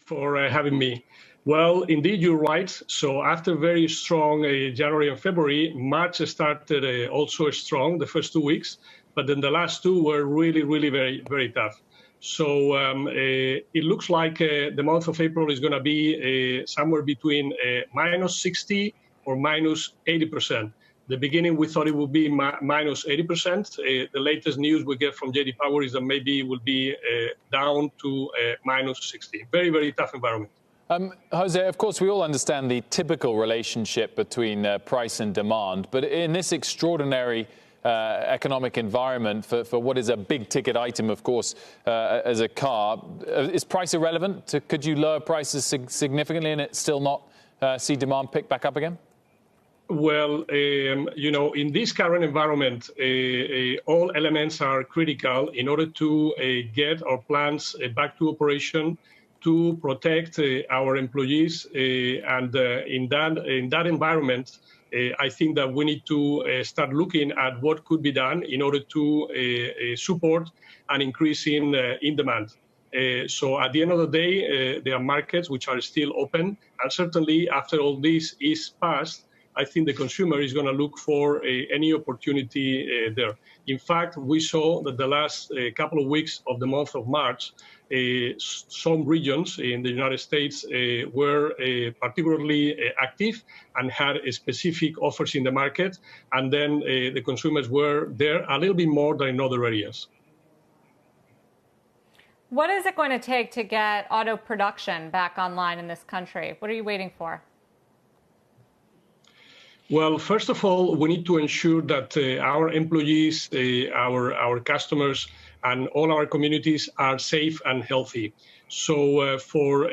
for having me. Well, indeed, you're right. So after very strong January and February, March started also strong, the first 2 weeks, but then the last two were really very, very tough. So it looks like the month of April is going to be somewhere between minus 60 or minus 80%. The beginning, we thought it would be minus 80%. The latest news we get from J.D. Power is that maybe it will be down to minus 60. Very, very tough environment. Jose, of course, we all understand the typical relationship between price and demand. But in this extraordinary economic environment for what is a big ticket item, of course, as a car, is price irrelevant? Could you lower prices significantly and it still not see demand pick back up again? Well, in this current environment, all elements are critical in order to get our plants back to operation, to protect our employees. And in that environment, I think that we need to start looking at what could be done in order to support an increase in demand. So at the end of the day, there are markets which are still open. And certainly after all this is passed, I think the consumer is going to look for any opportunity there. In fact, we saw that the last couple of weeks of the month of March, some regions in the United States were particularly active and had specific offers in the market. And then the consumers were there a little bit more than in other areas. What is it going to take to get auto production back online in this country? What are you waiting for? Well, first of all, we need to ensure that our employees, our customers, and all our communities are safe and healthy. So for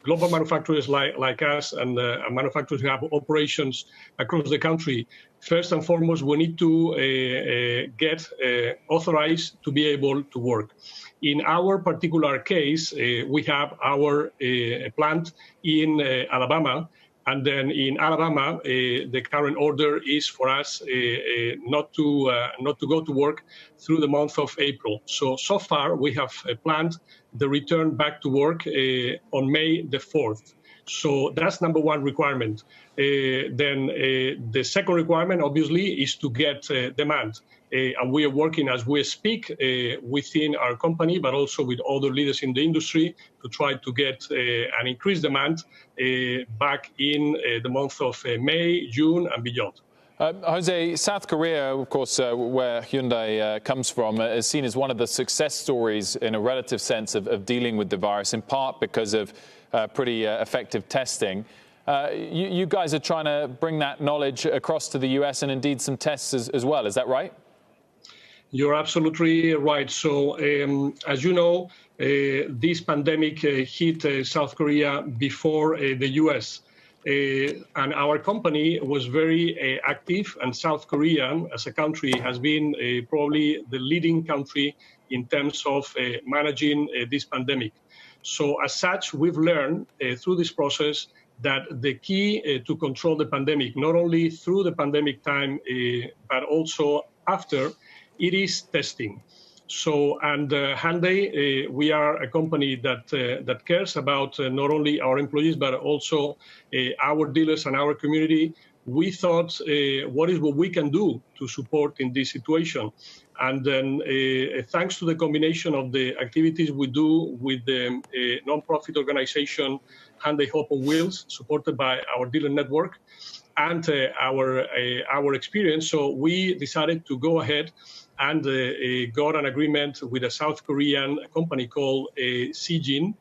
global manufacturers like us and manufacturers who have operations across the country, first and foremost, we need to get authorized to be able to work. In our particular case, we have our plant in Alabama. And then in Alabama, the current order is for us not to go to work through the month of April. So far, we have planned the return back to work on May the 4th. So that's number one requirement. Then the second requirement, obviously, is to get demand. And we are working as we speak within our company, but also with other leaders in the industry to try to get an increased demand back in the month of May, June, and beyond. Jose, South Korea, of course, where Hyundai comes from, is seen as one of the success stories in a relative sense of dealing with the virus, in part because of pretty effective testing. You guys are trying to bring that knowledge across to the U.S. and indeed some tests as well. Is that right? You're absolutely right. So, as you know, this pandemic hit South Korea before the U.S. And our company was very active, and South Korea as a country has been probably the leading country in terms of managing this pandemic. So as such, we've learned through this process that the key to control the pandemic, not only through the pandemic time, but also after, it is testing. So, and Hyundai, we are a company that cares about not only our employees, but also our dealers and our community. We thought, what we can do to support in this situation? And then thanks to the combination of the activities we do with the nonprofit organization Hyundai Hope on Wheels, supported by our dealer network, and our experience, so we decided to go ahead and got an agreement with a South Korean company called Sijin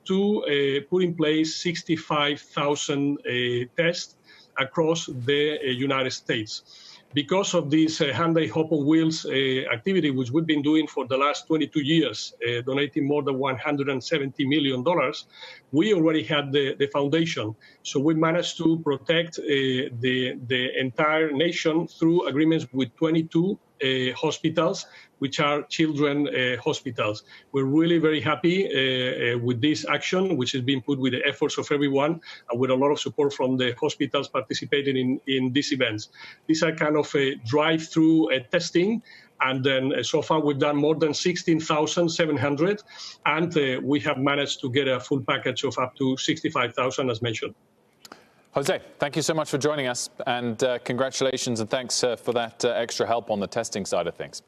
to put in place 65,000 tests across the United States. Because of this Hyundai Hope on Wheels activity, which we've been doing for the last 22 years, donating more than $170 million, we already had the foundation. So we managed to protect the entire nation through agreements with 22 hospitals, which are children hospitals. We're really very happy with this action, which has been put with the efforts of everyone and with a lot of support from the hospitals participating in these events. These are kind of a drive-through testing, And then so far we've done more than 16,700, and we have managed to get a full package of up to 65,000 as mentioned. Jose, thank you so much for joining us, and congratulations and thanks for that extra help on the testing side of things.